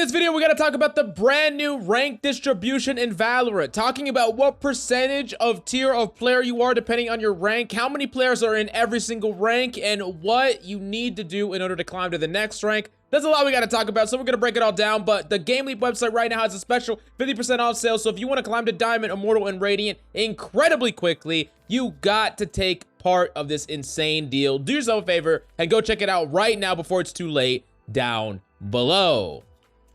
this video, we're going to talk about the brand new rank distribution in Valorant, talking about what percentage of tier of player you are depending on your rank, how many players are in every single rank, and what you need to do in order to climb to the next rank. There's a lot we got to talk about, so we're going to break it all down, but the GameLeap website right now has a special 50% off sale, so if you want to climb to Diamond, Immortal, and Radiant incredibly quickly, you got to take part of this insane deal. Do yourself a favor and go check it out right now before it's too late down below.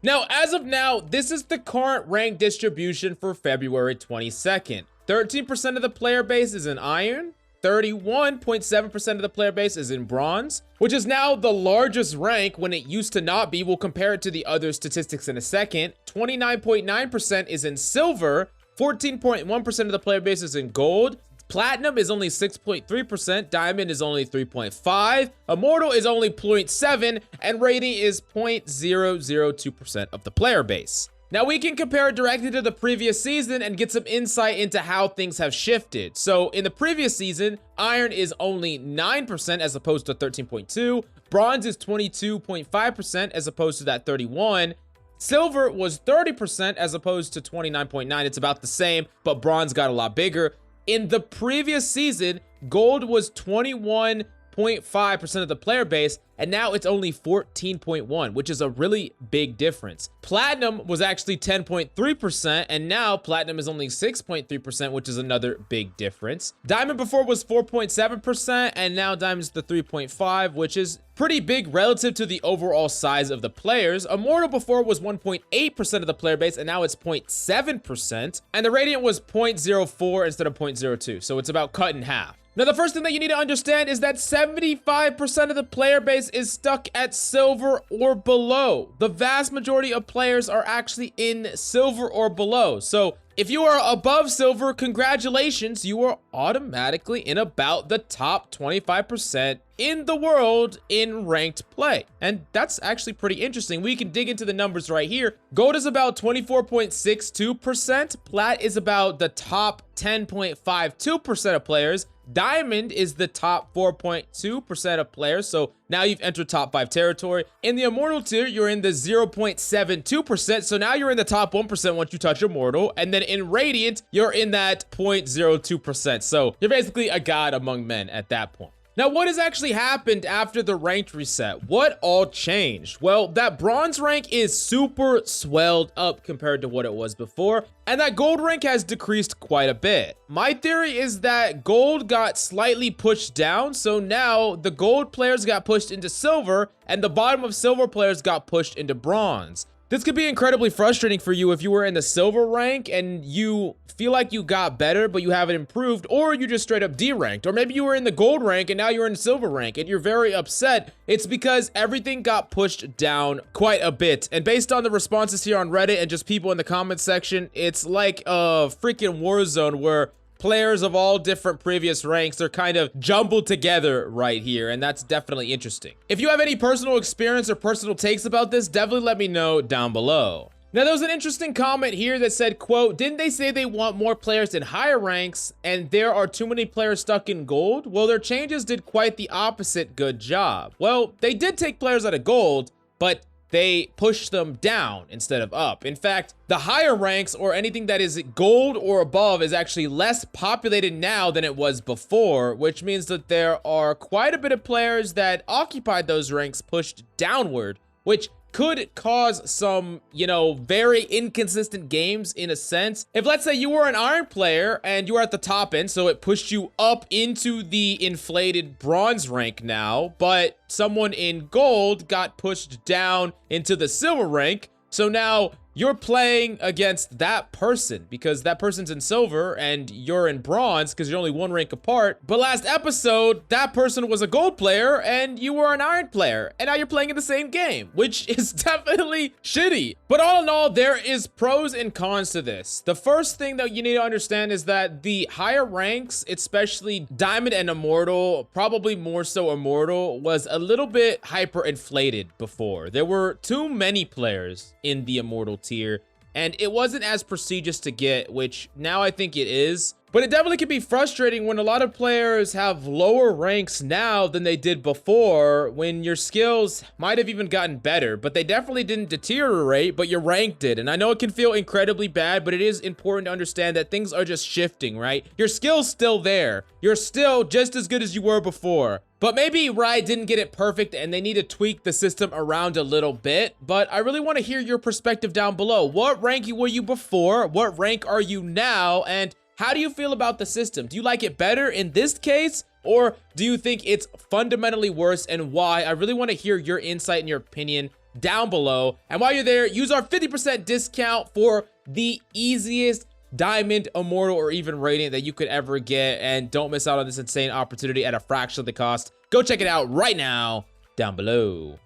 Now, as of now, this is the current rank distribution for February 22nd. 13% of the player base is in Iron, 31.7% of the player base is in Bronze, which is now the largest rank when it used to not be. We'll compare it to the other statistics in a second. 29.9% is in Silver, 14.1% of the player base is in Gold, Platinum is only 6.3%, Diamond is only 3.5%, Immortal is only 0.7%, and Radiant is 0.002% of the player base. Now we can compare it directly to the previous season and get some insight into how things have shifted. So in the previous season, Iron is only 9% as opposed to 13.2%, Bronze is 22.5% as opposed to that 31%, Silver was 30% as opposed to 29.9%. It's about the same, but Bronze got a lot bigger. In the previous season, Gold was 21.5% of the player base, and now it's only 14.1%, which is a really big difference. Platinum was actually 10.3%, and now Platinum is only 6.3%, which is another big difference. Diamond before was 4.7%, and now Diamond's the 3.5%, which is pretty big relative to the overall size of the players. Immortal before was 1.8% of the player base, and now it's 0.7%. And the Radiant was 0.04 instead of 0.02, so it's about cut in half. Now, the first thing that you need to understand is that 75% of the player base is stuck at Silver or below. The vast majority of players are actually in Silver or below. So if you are above Silver, congratulations, you are automatically in about the top 25% in the world in ranked play. And that's actually pretty interesting. We can dig into the numbers right here. Gold is about 24.62%. Plat is about the top 10.52% of players. Diamond is the top 4.2% of players, so now you've entered top 5 territory. In the Immortal tier, you're in the 0.72%, so now you're in the top 1% once you touch Immortal. And then in Radiant, you're in that 0.02%, so you're basically a god among men at that point. Now, what has actually happened after the ranked reset? What all changed? Well, that Bronze rank is super swelled up compared to what it was before, and that Gold rank has decreased quite a bit. My theory is that Gold got slightly pushed down, so now the Gold players got pushed into Silver, and the bottom of Silver players got pushed into Bronze. This could be incredibly frustrating for you if you were in the Silver rank and you feel like you got better, but you haven't improved, or you just straight up deranked, or maybe you were in the Gold rank and now you're in Silver rank and you're very upset. It's because everything got pushed down quite a bit. And based on the responses here on Reddit and just people in the comment section, it's like a freaking war zone where players of all different previous ranks are kind of jumbled together right here, and that's definitely interesting. If you have any personal experience or personal takes about this, definitely let me know down below. Now, there was an interesting comment here that said, quote, didn't they say they want more players in higher ranks and there are too many players stuck in Gold? Well, their changes did quite the opposite good job. Well, they did take players out of Gold, but they push them down instead of up. In fact, the higher ranks or anything that is Gold or above is actually less populated now than it was before, which means that there are quite a bit of players that occupied those ranks pushed downward, which could cause some, very inconsistent games in a sense. If let's say you were an Iron player and you were at the top end, so it pushed you up into the inflated Bronze rank now, but someone in Gold got pushed down into the Silver rank, so now you're playing against that person because that person's in Silver and you're in Bronze because you're only one rank apart. But last episode, that person was a Gold player and you were an Iron player, and now you're playing in the same game, which is definitely shitty. But all in all, there is pros and cons to this. The first thing that you need to understand is that the higher ranks, especially Diamond and Immortal, probably more so Immortal, was a little bit hyper-inflated before. There were too many players in the Immortal tier, and it wasn't as prestigious to get, which now I think it is. But it definitely can be frustrating when a lot of players have lower ranks now than they did before, when your skills might have even gotten better, but they definitely didn't deteriorate, but your rank did. And I know it can feel incredibly bad, but it is important to understand that things are just shifting, right? Your skill's still there. You're still just as good as you were before. But maybe Riot didn't get it perfect and they need to tweak the system around a little bit. But I really want to hear your perspective down below. What rank were you before? What rank are you now? And how do you feel about the system? Do you like it better in this case? Or do you think it's fundamentally worse, and why? I really want to hear your insight and your opinion down below. And while you're there, use our 50% discount for the easiest Diamond, Immortal, or even Radiant that you could ever get. And don't miss out on this insane opportunity at a fraction of the cost. Go check it out right now down below.